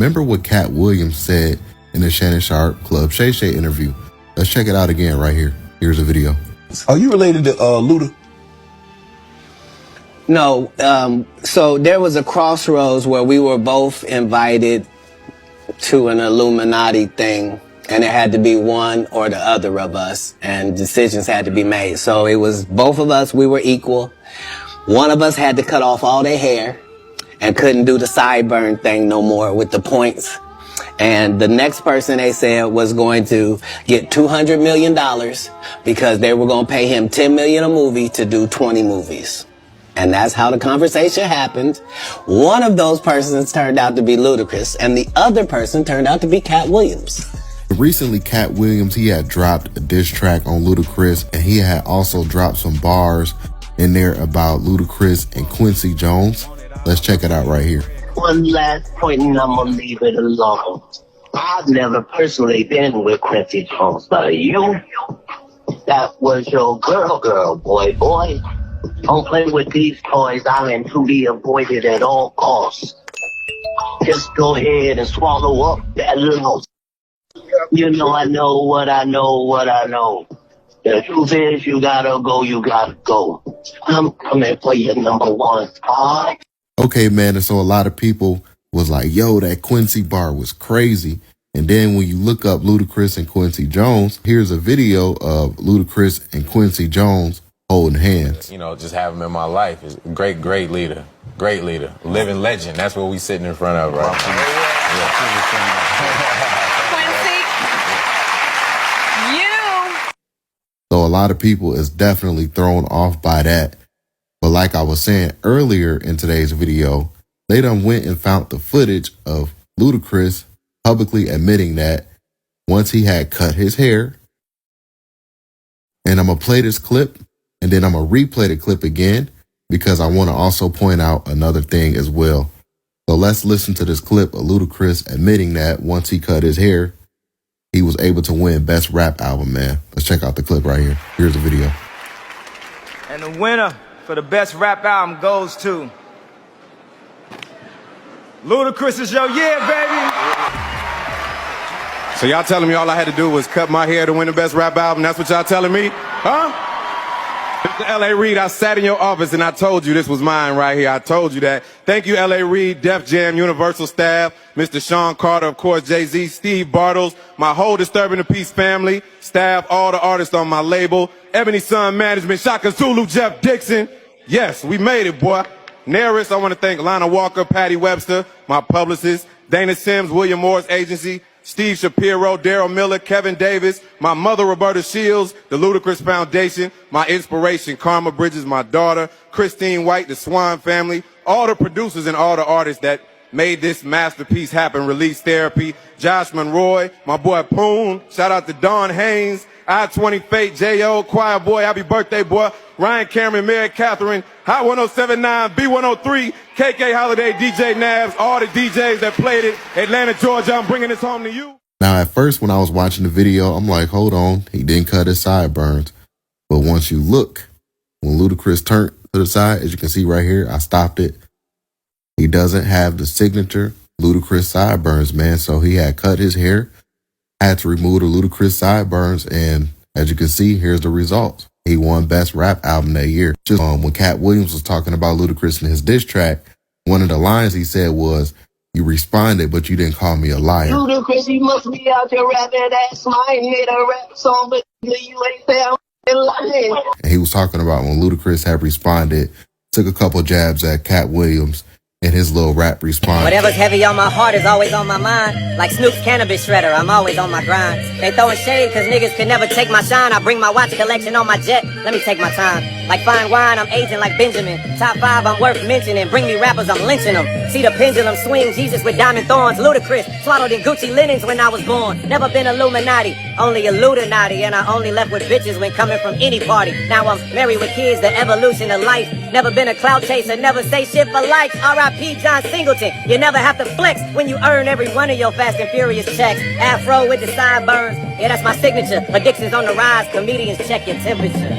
Remember what Cat Williams said in the Shannon Sharp Club Shay Shay interview? Let's check it out again right here. Here's a video. Are you related to Luda? No, so there was a crossroads where we were both invited to an Illuminati thing, and it had to be one or the other of us, and decisions had to be made. So it was both of us, we were equal. One of us had to cut off all their hair and couldn't do the sideburn thing no more with the points. And the next person, they said, was going to get $200 million because they were going to pay him $10 million a movie to do 20 movies. And that's how the conversation happened. One of those persons turned out to be Ludacris, and the other person turned out to be Cat Williams. Recently, Cat Williams, he had dropped a diss track on Ludacris, and he had also dropped some bars in there about Ludacris and Quincy Jones. Let's check it out right here. One last point, and I'm gonna leave it alone. I've never personally been with Quincy Jones, but you, that was your girl, boy. Don't play with these toys. I'm to be avoided at all costs. Just go ahead and swallow up that little. You know I know what I know. The truth is, you gotta go. I'm coming for your number one spot. Okay, man, and so a lot of people was like, yo, that Quincy bar was crazy. And then when you look up Ludacris and Quincy Jones, here's a video of Ludacris and Quincy Jones holding hands. You know, just have him in my life. Is great leader. Great leader. Living legend. That's what we sitting in front of right now. Quincy, you. So a lot of people is definitely thrown off by that. But like I was saying earlier in today's video, they done went and found the footage of Ludacris publicly admitting that once he had cut his hair. And I'm going to play this clip, and then I'm going to replay the clip again because I want to also point out another thing as well. So let's listen to this clip of Ludacris admitting that once he cut his hair, he was able to win Best Rap Album, man. Let's check out the clip right here. Here's the video. And the winner for the Best Rap Album goes to Ludacris. Is your year, baby. So y'all telling me all I had to do was cut my hair to win the Best Rap Album? That's what y'all telling me? Huh? Mr. L.A. Reid, I sat in your office and I told you this was mine right here. I told you that. Thank you, L.A. Reid, Def Jam, Universal staff, Mr. Sean Carter, of course, Jay-Z, Steve Bartles, my whole Disturbing the Peace family, staff, all the artists on my label, Ebony Sun Management, Shaka Zulu, Jeff Dixon. Yes, we made it, boy. Naris, I want to thank Lana Walker, Patty Webster, my publicist, Dana Sims, William Morris Agency, Steve Shapiro, Daryl Miller, Kevin Davis, my mother, Roberta Shields, the Ludacris Foundation, my inspiration, Karma Bridges, my daughter, Christine White, the Swan family, all the producers and all the artists that made this masterpiece happen, Release Therapy, Josh Monroy, my boy Poon, shout out to Don Haynes, I-20 Fate, J.O., Choir Boy, happy birthday, boy, Ryan Cameron, Mary Catherine, Hot 1079, B103, KK Holiday, DJ Nabs, all the DJs that played it, Atlanta, Georgia, I'm bringing this home to you. Now, at first, when I was watching the video, I'm like, hold on, he didn't cut his sideburns. But once you look, when Ludacris turned to the side, as you can see right here, I stopped it. He doesn't have the signature Ludacris sideburns, man. So he had cut his hair, had to remove the Ludacris sideburns, and as you can see, here's the results. He won Best Rap Album that year. Just when Cat Williams was talking about Ludacris in his diss track, one of the lines he said was, "You responded, but you didn't call me a liar." Ludacris, you must be out there rapping that slime, made a rap song, but you ain't found lying. And he was talking about when Ludacris had responded, took a couple jabs at Cat Williams and his little rap response. Whatever's heavy on my heart is always on my mind. Like Snoop's cannabis shredder, I'm always on my grind. They throwing shade cause niggas can never take my shine. I bring my watch collection on my jet, let me take my time. Like fine wine, I'm aging like Benjamin. Top 5, I'm worth mentioning. Bring me rappers, I'm lynching them. See the pendulum swing, Jesus with diamond thorns. Ludacris, swaddled in Gucci linens when I was born. Never been Illuminati, only Illuminati. And I only left with bitches when coming from any party. Now I'm married with kids, the evolution of life. Never been a clout chaser, never say shit for likes. R.I.P. John Singleton, you never have to flex when you earn every one of your Fast and Furious checks. Afro with the sideburns, yeah, that's my signature. Addiction's on the rise, comedians check your temperature.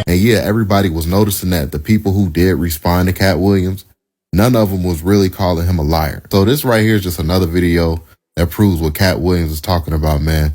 And yeah, everybody was noticing that the people who did respond to Cat Williams, None of them was really calling him a liar. So this right here is just another video that proves what Cat Williams is talking about, man.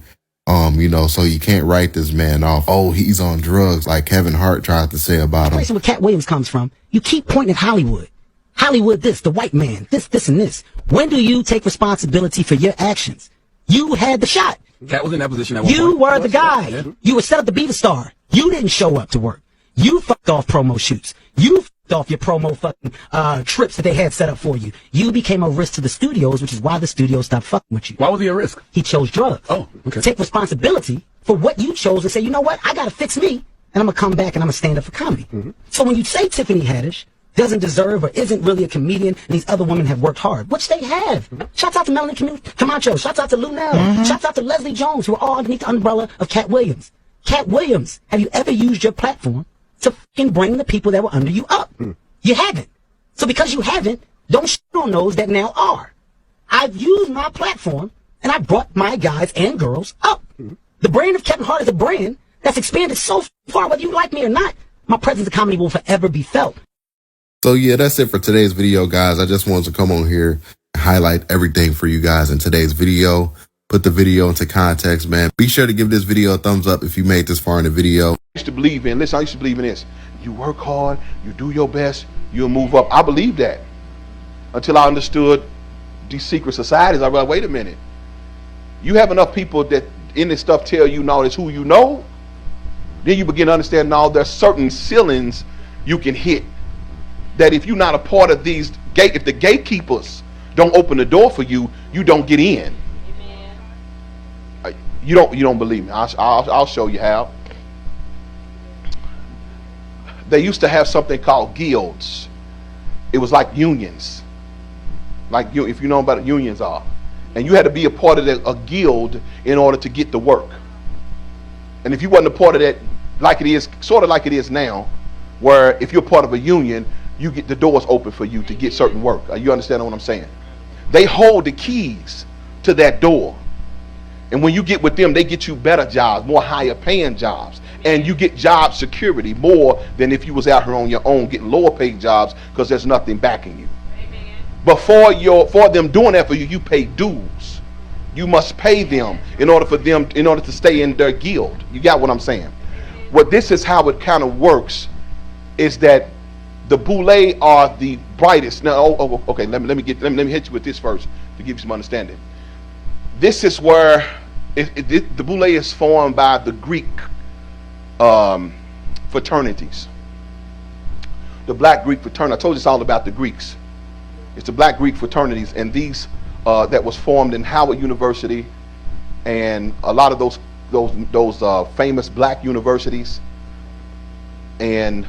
So you can't write this man off. Oh, he's on drugs, like Kevin Hart tried to say about him. Place where Cat Williams comes from, you keep pointing at Hollywood. Hollywood this, the white man, this, and this. When do you take responsibility for your actions? You had the shot. Cat was in that position at one point. You were the guy. You were set up to be the star. You didn't show up to work. You fucked off promo shoots. You fucked off your promo fucking trips that they had set up for you. You became a risk to the studios, which is why the studios stopped fucking with you. Why was he a risk? He chose drugs. Oh, okay. Take responsibility for what you chose and say, you know what? I gotta fix me, and I'm gonna come back and I'm gonna stand up for comedy. So when you say Tiffany Haddish doesn't deserve or isn't really a comedian, and these other women have worked hard, which they have. Shouts out to Melanie Camacho. Shouts out to Lou Nell. Shouts out to Leslie Jones, who are all underneath the umbrella of Cat Williams. Cat Williams, have you ever used your platform to fucking bring the people that were under you up? You haven't. So because you haven't, don't shit on those that now are. I've used my platform, and I brought my guys and girls up. The brand of Kevin Hart is a brand that's expanded so far, whether you like me or not. My presence in comedy will forever be felt. So yeah, that's it for today's video, guys. I just wanted to come on here and highlight everything for you guys in today's video. Put the video into context, man. Be sure to give this video a thumbs up if you made this far in the video. I used to believe in, listen, I used to believe in this. You work hard, you do your best, you'll move up. I believed that until I understood these secret societies. I realized, wait a minute. You have enough people that in this stuff tell you, no, it's who you know. Then you begin to understand, now there's certain ceilings you can hit. That if you're not a part of these if the gatekeepers don't open the door for you, you don't get in. You don't believe me. I'll show you how. They used to have something called guilds. It was like unions. Like if you know about what unions are. And you had to be a part of a guild in order to get the work. And if you wasn't a part of that, like it is, sort of like it is now, where if you're part of a union, you get the doors open for you to get certain work. You understand what I'm saying? They hold the keys to that door. And when you get with them, they get you better jobs, more higher paying jobs. And you get job security more than if you was out here on your own getting lower paid jobs, because there's nothing backing you. Amen. But for them doing that for you, you pay dues. You must pay them in order to stay in their guild. You got what I'm saying? What this is how it kind of works is that the boule are the brightest. Now, okay, let me hit you with this first to give you some understanding. This is where the boule is formed by the Greek fraternities. The black Greek fraternity. I told you it's all about the Greeks. It's the black Greek fraternities, and these that was formed in Howard University, and a lot of those famous black universities, and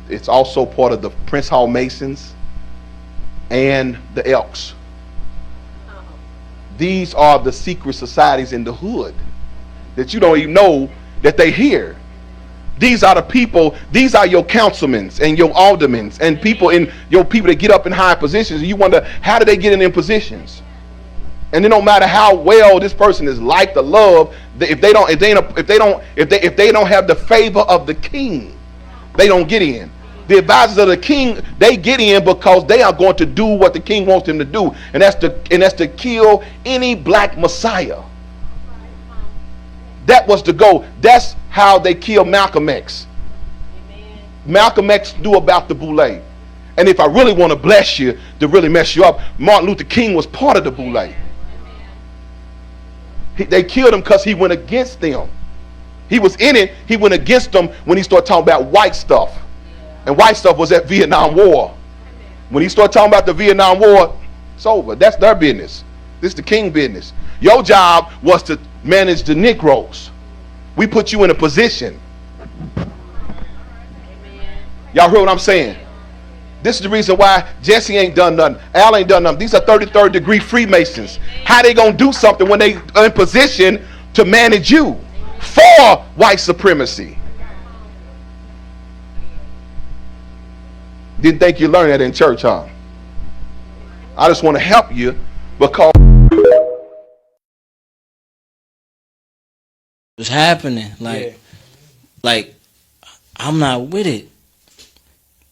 it's also part of the Prince Hall Masons and the Elks. These are the secret societies in the hood that you don't even know that they here. These are the people, these are your councilmen and your aldermen and people that get up in high positions, and you wonder, how do they get in them positions? And it don't matter how well this person is liked or loved, if they don't have the favor of the king, they don't get in. The advisors of the king, they get in because they are going to do what the king wants them to do, and that's to kill any black messiah. That was the goal. That's how they killed Malcolm X. Amen. Malcolm X knew about the boule. And if I really want to bless you, to really mess you up, Martin Luther King was part of the boule. They killed him because he went against them. He was in it. He went against them when he started talking about white stuff. And white stuff was that Vietnam War. When he started talking about the Vietnam War, it's over. That's their business. This is the king business. Your job was to manage the Negroes. We put you in a position. Y'all heard what I'm saying? This is the reason why Jesse ain't done nothing. Al ain't done nothing. These are 33rd degree Freemasons. How they gonna do something when they are in position to manage you for white supremacy? Didn't think you learned that in church, huh? I just want to help you because it's happening. Like I'm not with it.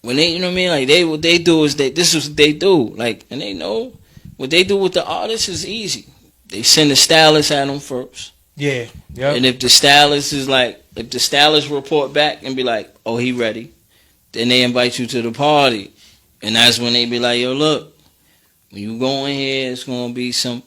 when they, you know what I mean, like what they do is this is what they do, like, and they know what they do with the artists is easy. They send the stylist at them first. Yeah, yeah. And if the stylist report back and be like, oh, he ready, then they invite you to the party, and that's when they be like, yo, look, when you go in here, it's gonna be some.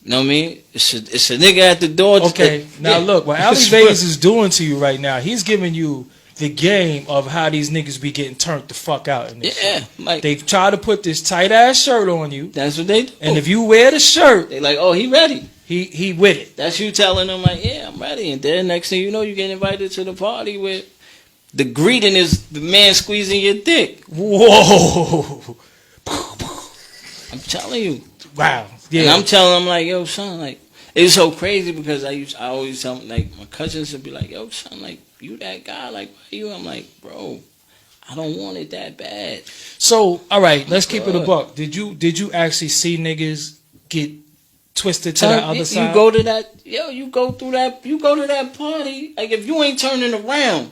You know what I mean? It's a nigga at the door. Okay, now look, what Ali Vegas is doing to you right now, he's giving you the game of how these niggas be getting turned the fuck out in this shit. Like, they try to put this tight ass shirt on you. That's what they do. And if you wear the shirt, they like, oh, he ready. He with it. That's you telling them like, yeah, I'm ready. And then next thing you know, you get invited to the party where the greeting is the man squeezing your dick. Whoa. I'm telling you. Wow. Yeah. And I'm telling them like, yo, son, like, it's so crazy because I always tell them, like, my cousins would be like, yo, son, like, you that guy, like, why you? I'm like, bro, I don't want it that bad. So, all right, let's keep it a buck. Did you actually see niggas get twisted to that other side? You go to that, you go to that party, like, if you ain't turning around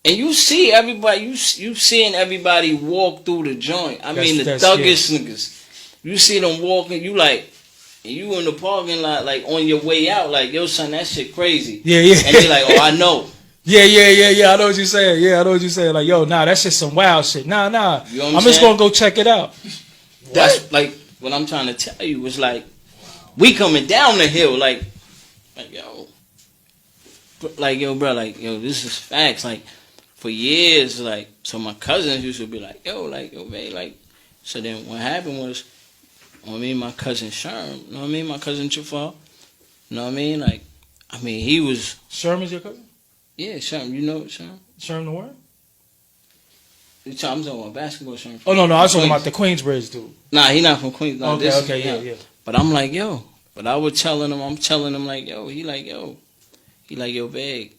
and you see everybody, you seeing everybody walk through the joint. I mean, the thuggish niggas. You see them walking, you like, and you in the parking lot, like, on your way out, like, yo, son, that shit crazy. Yeah, yeah. And they like, oh, I know. Yeah. I know what you're saying. Yeah, I know what you're saying. Like, yo, nah, that's just some wild shit. Nah. You know what I'm just gonna go check it out. That's like what I'm trying to tell you. It's like we coming down the hill, like yo, bro, like yo, this is facts. Like for years, like so my cousins used to be like, yo, man, like. So then what happened was, you know what I mean, my cousin Sherm, you know what I mean, my cousin Chafal, you know what I mean, like, I mean, he was. Sherm is your cousin? Yeah, Sherm. You know Sherm? Sherm the what? I'm talking about basketball Sherm. Oh, no, I was talking about the Queensbridge dude. Nah, he not from Queens. No, okay, yeah. But I'm like, yo. But I was telling him, like, yo. He like, yo, big.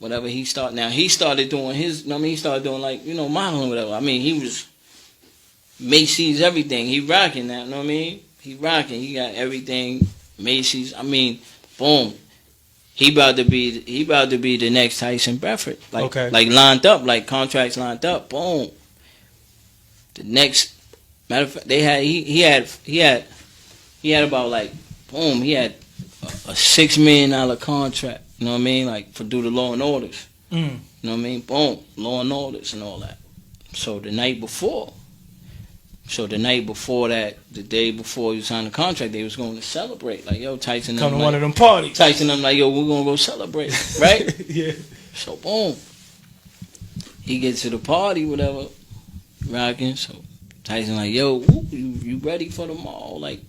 Whatever he started doing his, you know what I mean? He started doing, like, you know, modeling, whatever. I mean, he was Macy's, everything. He rocking that, you know what I mean? He rocking. He got everything. Macy's. I mean, boom. He about to be the next Tyson Bedford. Like, like lined up, like contracts lined up. Boom. The next, matter of fact, he had about like, boom, he had a $6 million contract. You know what I mean? Like for do the Law and Orders. You know what I mean? Boom, Law and Orders and all that. So the night before that, the day before you signed the contract, they was going to celebrate. Like, yo, Tyson. Come to one of them parties. Tyson, I'm like, yo, we're going to go celebrate. Right? Yeah. So, boom. He gets to the party, whatever, rocking. So, Tyson like, yo, you ready for the mall? Like,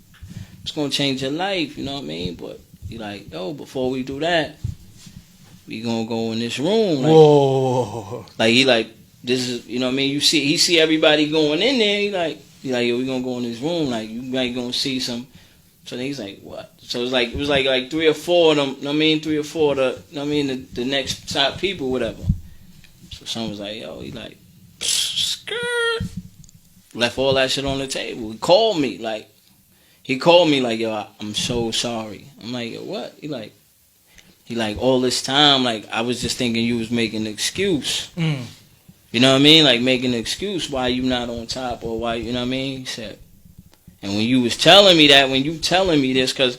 it's going to change your life, you know what I mean? But he like, yo, before we do that, we going to go in this room. Like, whoa. Like, he like, this is, you know what I mean? He see everybody going in there. He like, yo, we gonna go in this room. Like, you might gonna see some. So then he's like, what? So it was like 3 or 4 of them. You know what I mean? 3 or 4 of the, you know what I mean? The next top people, whatever. So someone was like, yo, he like, skirt. Left all that shit on the table. He called me like, yo, I'm so sorry. I'm like, yo, what? He like, all this time, like, I was just thinking you was making an excuse. You know what I mean? Like making an excuse why you not on top or why, you know what I mean? He said, and when you was telling me that, when you telling me this, because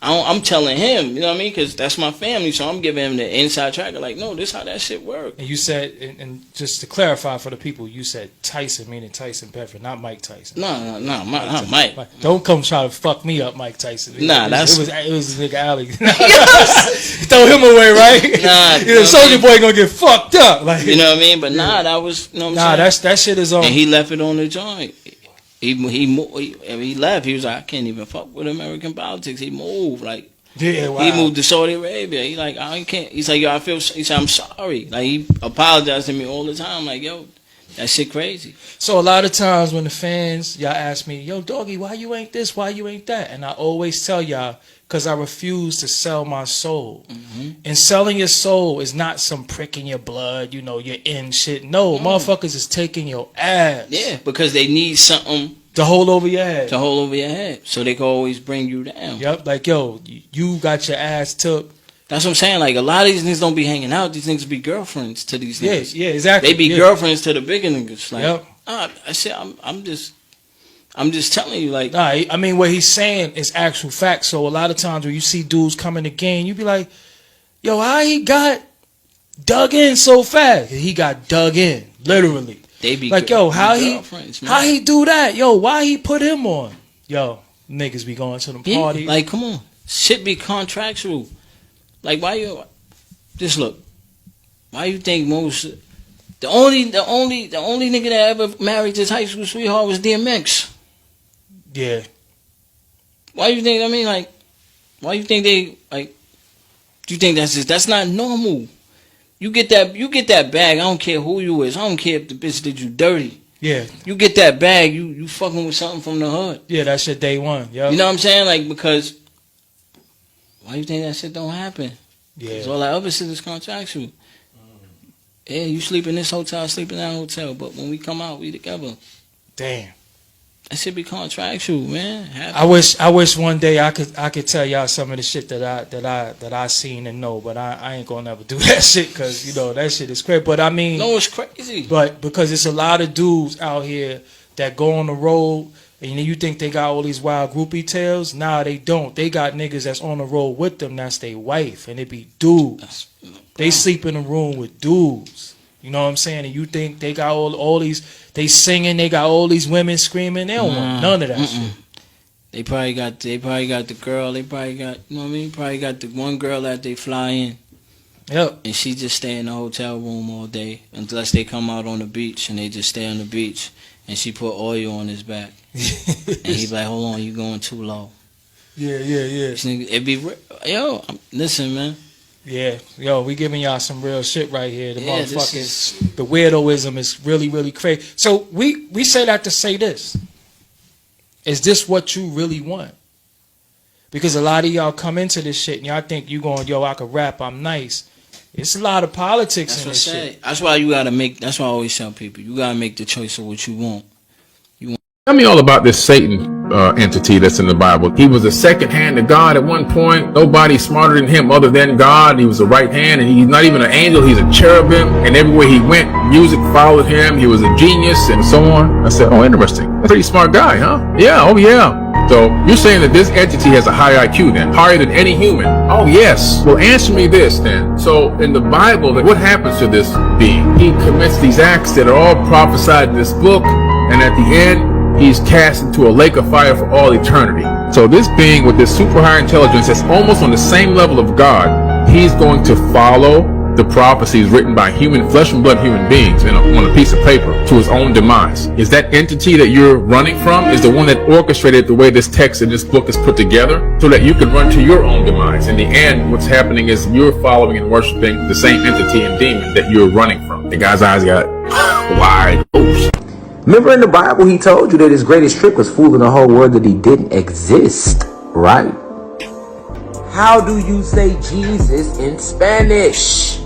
I'm telling him, you know what I mean? Because that's my family, so I'm giving him the inside tracker. Like, no, this how that shit work. And you said, and just to clarify for the people, you said Tyson, meaning Tyson Bedford, not Mike Tyson. No, not Mike. Don't come try to fuck me up, Mike Tyson. It was the nigga Alley. Throw him away, right? Nah, Soldier Boy gonna get fucked up, like, you know what I mean? But that was, you know what I'm saying? That shit is on. And he left it on the joint. He left. He was like, I can't even fuck with American politics. He moved, like, yeah, wow. He moved to Saudi Arabia. He like, I can't. He's like, yo, he said, I'm sorry. Like, he apologized to me all the time. Like, yo, that shit crazy. So a lot of times when the fans, y'all ask me, yo, doggy, why you ain't this? Why you ain't that? And I always tell y'all, because I refuse to sell my soul. And selling your soul is not some prick in your blood, you know, you're in shit. No, motherfuckers is taking your ass. Yeah, because they need something to hold over your head. So they can always bring you down. Yep, like, yo, you got your ass took That's what I'm saying. Like, a lot of these niggas don't be hanging out. These niggas be girlfriends to these niggas. Yeah, exactly. They be girlfriends to the bigger niggas. Like, I said, I'm just telling you, like. Nah, I mean, what he's saying is actual facts. So a lot of times when you see dudes come in the game, you be like, yo, how he got dug in so fast? He got dug in, literally. They be like, yo, how he do that? Yo, why he put him on? Yo, niggas be going to them parties. Like, come on, shit be contractual. Like, why you just look? Why you think most the only nigga that ever married his high school sweetheart was DMX? Yeah. Why you think? I mean, like, why you think they like? Do you think that's not normal? You get that bag. I don't care who you is. I don't care if the bitch did you dirty. Yeah. You get that bag. You fucking with something from the hood. Yeah, that's your day one. Yo. You know what I'm saying? Like, because why you think that shit don't happen? Yeah. Because all that other shit is contractual. Yeah, you sleep in this hotel, I sleep in that hotel, but when we come out, we together. Damn. That should be contractual, man. I wish one day I could tell y'all some of the shit that I seen and know, but I ain't gonna never do that shit because you know that shit is crazy. But I mean, no, it's crazy. But because it's a lot of dudes out here that go on the road and you think they got all these wild groupie tales. Nah, they don't. They got niggas that's on the road with them. That's their wife, and it be dudes. They sleep in a room with dudes. You know what I'm saying? And you think they got all these, they singing, they got all these women screaming. They don't want none of that shit. They probably got the girl. They probably got, you know what I mean? Probably got the one girl that they fly in. Yep. And she just stay in the hotel room all day unless they come out on the beach and they just stay on the beach. And she put oil on his back. And he be like, hold on, you going too low. Yeah. It be yo, listen, man. Yeah, yo, we giving y'all some real shit right here. The motherfuckers, the weirdoism is really, really crazy. So we say that to say this. Is this what you really want? Because a lot of y'all come into this shit and y'all think you going, yo, I could rap, I'm nice. It's a lot of politics in this shit. That's why you gotta make. That's why I always tell people, you gotta make the choice of what you want. Tell me all about this Satan entity that's in the Bible. He was a second hand to God at one point. Nobody smarter than him other than God. He was a right hand, and he's not even an angel. He's a cherubim. And everywhere he went, music followed him. He was a genius and so on. I said, oh, interesting. That's a pretty smart guy, huh? Yeah, oh yeah. So you're saying that this entity has a high IQ then? Higher than any human? Oh yes. Well, answer me this then. So in the Bible, what happens to this being? He commits these acts that are all prophesied in this book, and at the end, he's cast into a lake of fire for all eternity. So this being with this super high intelligence that's almost on the same level of God, he's going to follow the prophecies written by flesh and blood human beings on a piece of paper to his own demise. Is that entity that you're running from is the one that orchestrated the way this text in this book is put together so that you can run to your own demise. In the end, what's happening is you're following and worshiping the same entity and demon that you're running from. The guy's eyes got wide open. Remember in the Bible, he told you that his greatest trick was fooling the whole world that he didn't exist, right? How do you say Jesus in Spanish?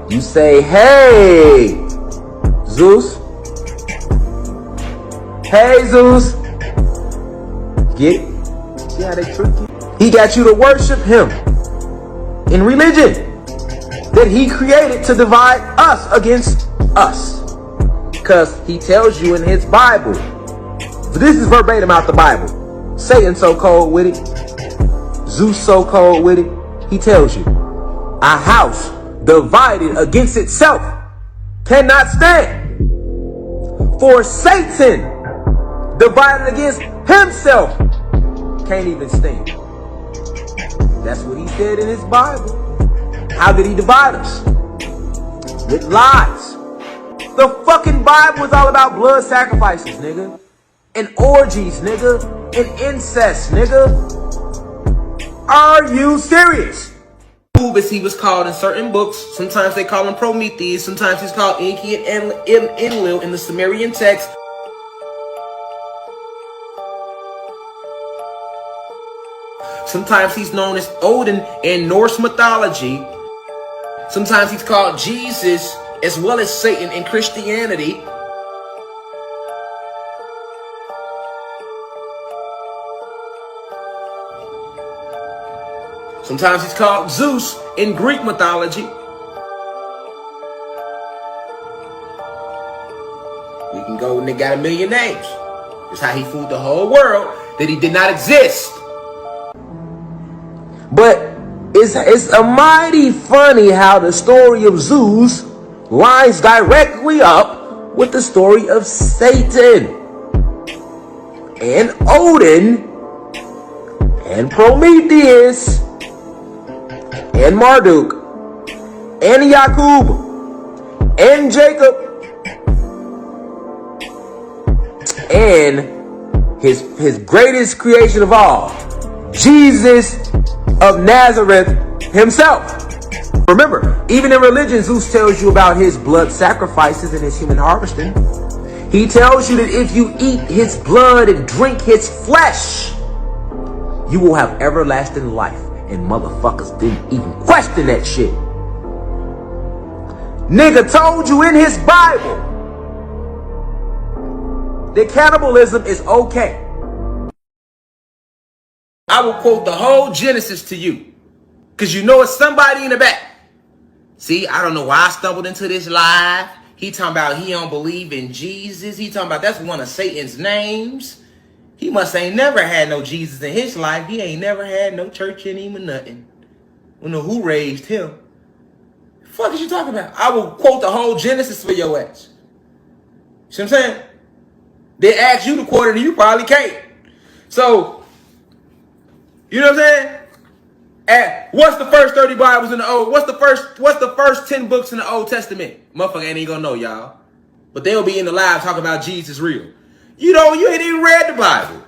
You say, hey, Zeus. Hey, Zeus. Get it? See how they trick you? He got you to worship him in religion that he created to divide us against us. Because he tells you in his Bible, this is verbatim out the Bible. Satan so cold with it, Zeus so cold with it, he tells you, a house divided against itself cannot stand. For Satan divided against himself can't even stand. That's what he said in his Bible. How did he divide us? With lies. The fucking Bible is all about blood sacrifices, nigga. And orgies, nigga. And incest, nigga. Are you serious? As he was called in certain books. Sometimes they call him Prometheus. Sometimes he's called Enki and Enlil in the Sumerian text. Sometimes he's known as Odin in Norse mythology. Sometimes he's called Jesus as well as Satan in Christianity. Sometimes he's called Zeus in Greek mythology. We can go, and they got a million names. That's how he fooled the whole world that he did not exist. But it's a mighty funny how the story of Zeus lines directly up with the story of Satan and Odin and Prometheus and Marduk and Yakub and Jacob and his greatest creation of all, Jesus of Nazareth himself. Remember, even in religion, Zeus tells you about his blood sacrifices and his human harvesting. He tells you that if you eat his blood and drink his flesh, you will have everlasting life. And motherfuckers didn't even question that shit. Nigga told you in his Bible that cannibalism is okay. I will quote the whole Genesis to you, because you know it's somebody in the back. See, I don't know why I stumbled into this live. He talking about he don't believe in Jesus. He talking about that's one of Satan's names. He must ain't never had no Jesus in his life. He ain't never had no church in him or nothing. I don't know who raised him. The fuck is you talking about? I will quote the whole Genesis for your ass. See what I'm saying? They asked you to quote it and you probably can't. So, you know what I'm saying? And what's the first 30 Bibles in the Old? What's the first 10 books in the Old Testament? Motherfucker ain't gonna know, y'all. But they'll be in the live talking about Jesus real. You know, you ain't even read the Bible.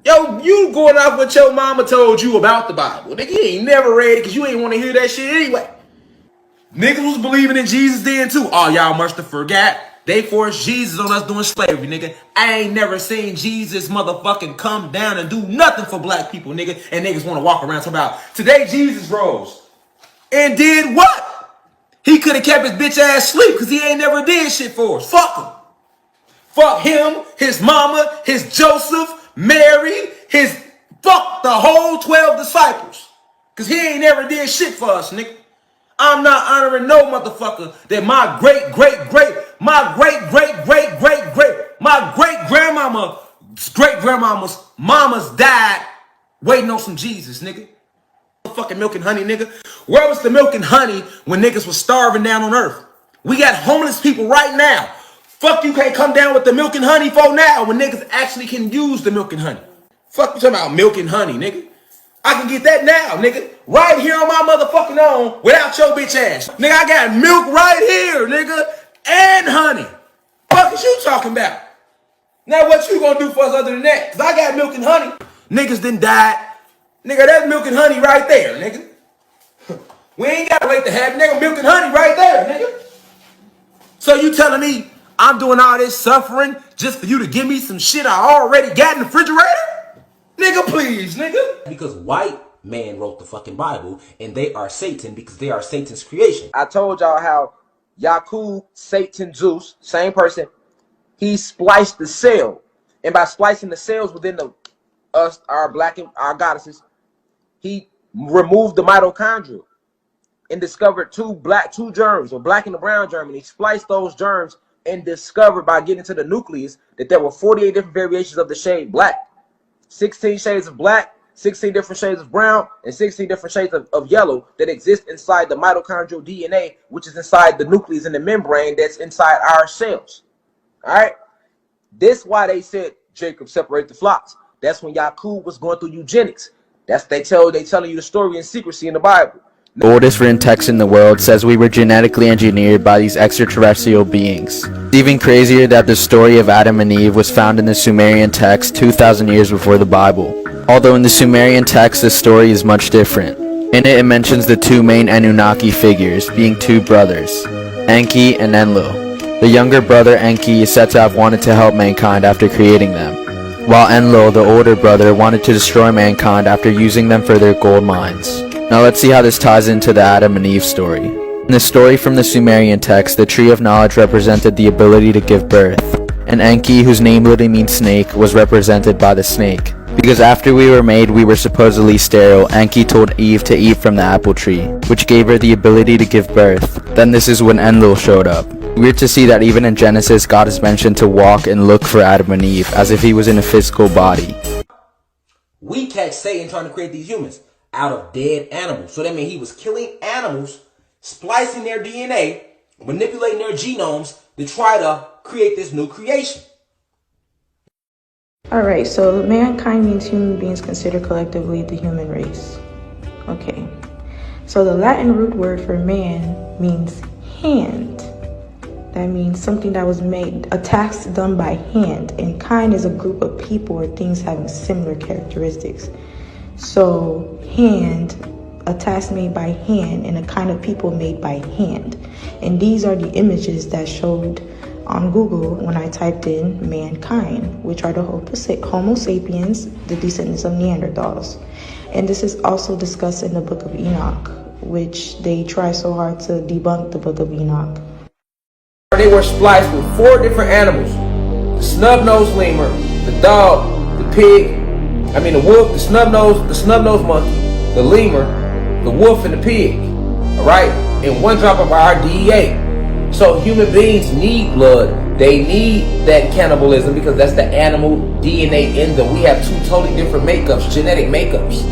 Yo, you going off what your mama told you about the Bible. Nigga, you ain't never read it because you ain't want to hear that shit anyway. Niggas was believing in Jesus then too. Oh, y'all must have forgot. They forced Jesus on us doing slavery, nigga. I ain't never seen Jesus motherfucking come down and do nothing for black people, nigga. And niggas want to walk around talking about, today Jesus rose. And did what? He could have kept his bitch ass asleep because he ain't never did shit for us. Fuck him. Fuck him, his mama, his Joseph, Mary, fuck the whole 12 disciples. Because he ain't never did shit for us, nigga. I'm not honoring no motherfucker that my great-grandmama's mamas died waiting on some Jesus, nigga. Fucking milk and honey, nigga. Where was the milk and honey when niggas was starving down on earth? We got homeless people right now. Fuck, you can't come down with the milk and honey for now when niggas actually can use the milk and honey. Fuck you talking about milk and honey, nigga. I can get that now, nigga. Right here on my motherfucking own without your bitch ass. Nigga, I got milk right here, nigga. And honey. Fuck is you talking about? Now what you gonna do for us other than that? Cause I got milk and honey. Niggas done died. Nigga, that's milk and honey right there, nigga. We ain't gotta wait to have nigga milk and honey right there, nigga. So you telling me I'm doing all this suffering just for you to give me some shit I already got in the refrigerator? Nigga, please, nigga. Because white man wrote the fucking Bible and they are Satan because they are Satan's creation. I told y'all how Yakub, Satan, Zeus, same person, he spliced the cell. And by splicing the cells within our goddesses, he removed the mitochondria and discovered two germs, or black and the brown germ, and he spliced those germs and discovered by getting to the nucleus that there were 48 different variations of the shade black. 16 shades of black, 16 different shades of brown, and 16 different shades of yellow that exist inside the mitochondrial DNA, which is inside the nucleus and the membrane that's inside our cells. All right? This why they said Jacob separate the flocks. That's when Yakub was going through eugenics. They telling you the story in secrecy in the Bible. The oldest written text in the world says we were genetically engineered by these extraterrestrial beings. It's even crazier that the story of Adam and Eve was found in the Sumerian text 2,000 years before the Bible. Although in the Sumerian text the story is much different. In it mentions the two main Anunnaki figures, being two brothers, Enki and Enlil. The younger brother Enki is said to have wanted to help mankind after creating them, while Enlil, the older brother, wanted to destroy mankind after using them for their gold mines. Now let's see how this ties into the Adam and Eve story. In the story from the Sumerian text, the tree of knowledge represented the ability to give birth, and Enki, whose name literally means snake, was represented by the snake. Because after we were made, we were supposedly sterile. Enki told Eve to eat from the apple tree, which gave her the ability to give birth. Then this is when Enlil showed up. Weird to see that even in Genesis, God is mentioned to walk and look for Adam and Eve, as if he was in a physical body. We catch Satan trying to create these humans out of dead animals. So that means he was killing animals, splicing their DNA, manipulating their genomes to try to create this new creation. Alright, so mankind means human beings considered collectively the human race. Okay, so the Latin root word for man means hand. That means something that was made, a task done by hand. And kind is a group of people or things having similar characteristics. So hand, a task made by hand, and a kind of people made by hand. And these are the images that showed on Google when I typed in mankind, which are the Homo sapiens, the descendants of Neanderthals. And this is also discussed in the Book of Enoch, which they try so hard to debunk the Book of Enoch. They were spliced with 4 different animals: the snub-nosed lemur, the dog, the pig, the wolf, the snub-nosed monkey, the lemur, the wolf, and the pig. All right, in one drop of our DEA. So human beings need blood. They need that cannibalism because that's the animal DNA in them. We have 2 totally different makeups, genetic makeups.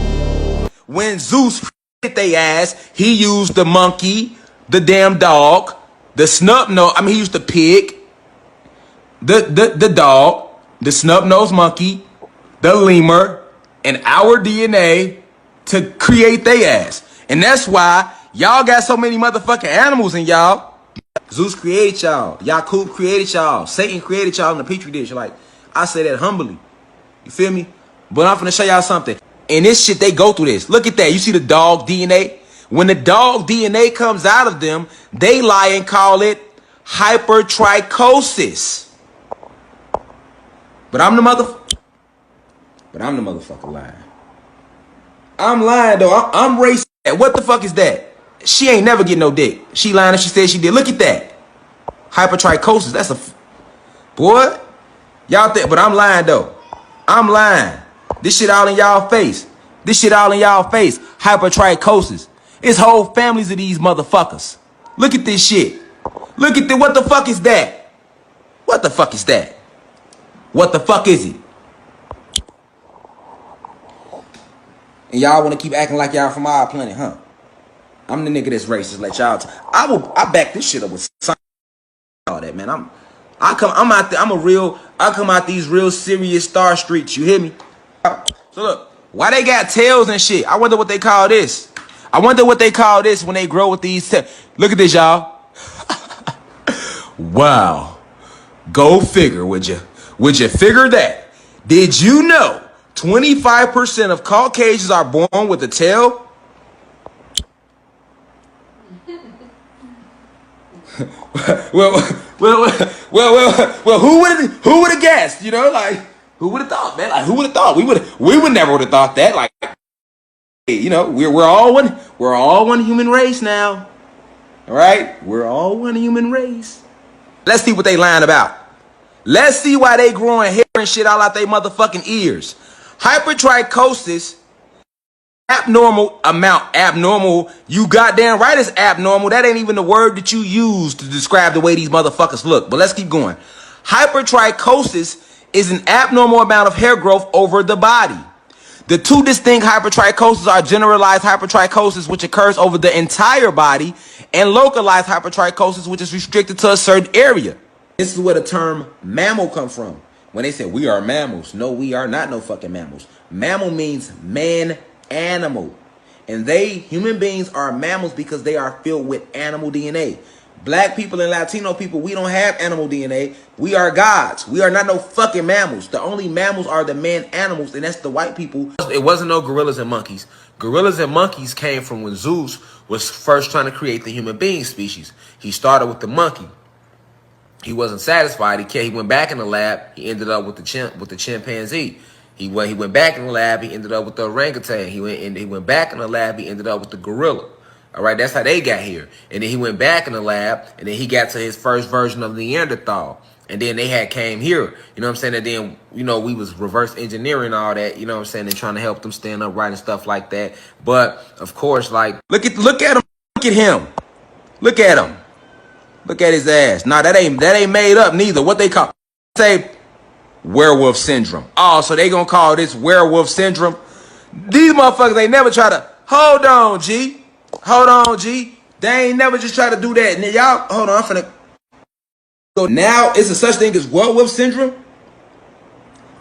When Zeus created they ass, he used the monkey, the damn dog, the snub-nose, he used the pig, the dog, the snub-nosed monkey, the lemur, and our DNA to create they ass. And that's why y'all got so many motherfucking animals in y'all. Zeus created y'all. Yakub created y'all. Satan created y'all in the petri dish. Like, I say that humbly. You feel me? But I'm finna show y'all something. And this shit, they go through this. Look at that. You see the dog DNA? When the dog DNA comes out of them, they lie and call it hypertrichosis. But I'm the motherfucker lying. I'm lying though. I'm racist. What the fuck is that? She ain't never get no dick. She lying if she said she did. Look at that. Hypertrichosis. That's a boy. Y'all think, but I'm lying though. I'm lying. This shit all in y'all face. This shit all in y'all face. Hypertrichosis. It's whole families of these motherfuckers. Look at this shit. Look at what the fuck is that? What the fuck is that? What the fuck is it? And y'all want to keep acting like y'all from our planet, huh? I'm the nigga that's racist. Let y'all. I back this shit up with all that, man. I come out these real serious star streets. You hear me? So look, why they got tails and shit? I wonder what they call this. I wonder what they call this when they grow with these tails. Look at this, y'all. Wow. Go figure, would you? Would you figure that? Did you know 25% of Caucasians are born with a tail? well, who would have guessed? You know, like, who would have thought, man? Like, who would have thought? We would never would have thought that. Like, you know, we're all one human race now. All right, we're all one human race. Let's see what they lying about. Let's see why they growing hair and shit all out they motherfucking ears. Hypertrichosis. Abnormal. You goddamn right it's abnormal. That ain't even the word that you use to describe the way these motherfuckers look. But let's keep going. Hypertrichosis is an abnormal amount of hair growth over the body. The 2 distinct hypertrichoses are generalized hypertrichosis, which occurs over the entire body, and localized hypertrichosis, which is restricted to a certain area. This is where the term mammal comes from. When they say we are mammals. No, we are not no fucking mammals. Mammal means man animal. And human beings are mammals because they are filled with animal DNA. Black people and Latino people, we don't have animal DNA. We are gods. We are not no fucking mammals. The only mammals are the man animals, and that's the white people. It wasn't no gorillas and monkeys. Gorillas and monkeys came from when Zeus was first trying to create the human being species. He started with the monkey. He wasn't satisfied. He went back in the lab. He ended up with the chimpanzee. He went back in the lab. He ended up with the orangutan. He went back in the lab. He ended up with the gorilla. All right, that's how they got here. And then he went back in the lab, and then he got to his first version of Neanderthal. And then they had came here, you know what I'm saying? And then, you know, we was reverse engineering all that, you know what I'm saying? And trying to help them stand upright and stuff like that. But of course, like, look at him. Look at him. Look at him. Look at his ass. Nah, that ain't made up neither. What they call, say, werewolf syndrome. Oh, so they gonna call this werewolf syndrome? These motherfuckers, they never try to, hold on, G. Hold on, G. They ain't never just try to do that. And y'all, hold on, I'm finna go. Now, it's a such thing as werewolf syndrome?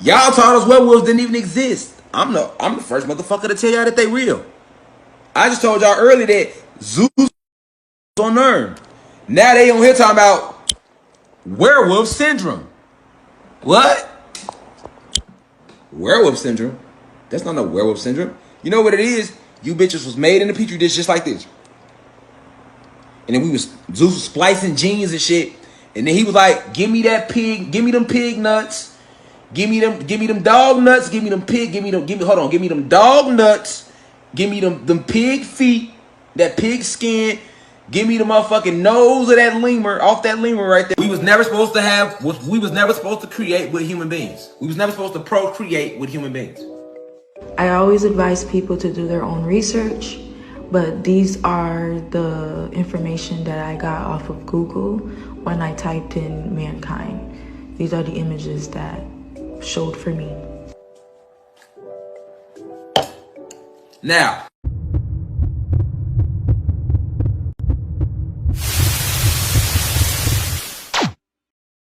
Y'all taught us werewolves didn't even exist. I'm the first motherfucker to tell y'all that they real. I just told y'all earlier that Zeus was on Earth. Now they on here talking about werewolf syndrome. What? Werewolf syndrome? That's not no werewolf syndrome. You know what it is? You bitches was made in a petri dish just like this. And then Zeus was splicing genes and shit. And then he was like, give me that pig, give me them pig nuts. Give me them dog nuts, give me them dog nuts, give me them pig feet, that pig skin, give me the motherfucking nose of that lemur, off that lemur right there. We was never supposed to create with human beings. We was never supposed to procreate with human beings. I always advise people to do their own research, but these are the information that I got off of Google when I typed in mankind. These are the images that showed for me. Now,